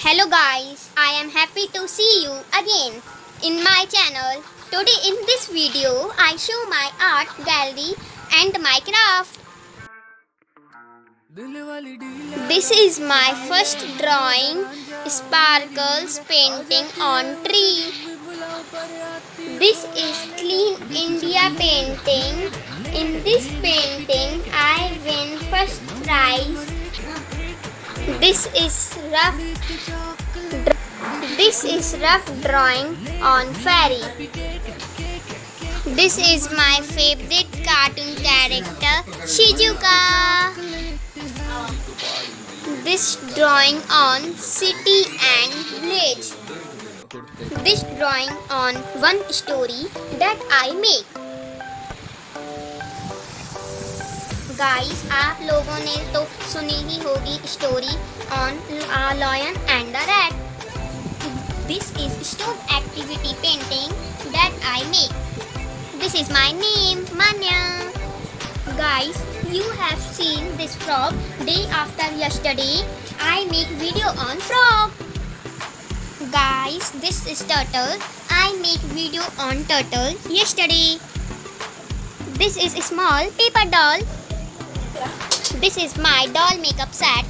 Hello guys, I am happy to see you again in my channel. Today in this video, I show my art gallery and my craft. This is my first drawing, sparkles painting on tree. This is clean India painting. In this painting, I win first prize. This is rough drawing on fairy. This is my favorite cartoon character, Shizuka. This drawing on city and village. This drawing on one story that I make. Guys आप लोगों ने तो सुनी ही होगी story on lion and the rat. This is stone activity painting that I make. This is my name, Manya. Guys, you have seen this frog day after yesterday. I make video on frog. Guys, this is turtle. I make video on turtle yesterday. This is a small paper doll. This is my doll makeup set.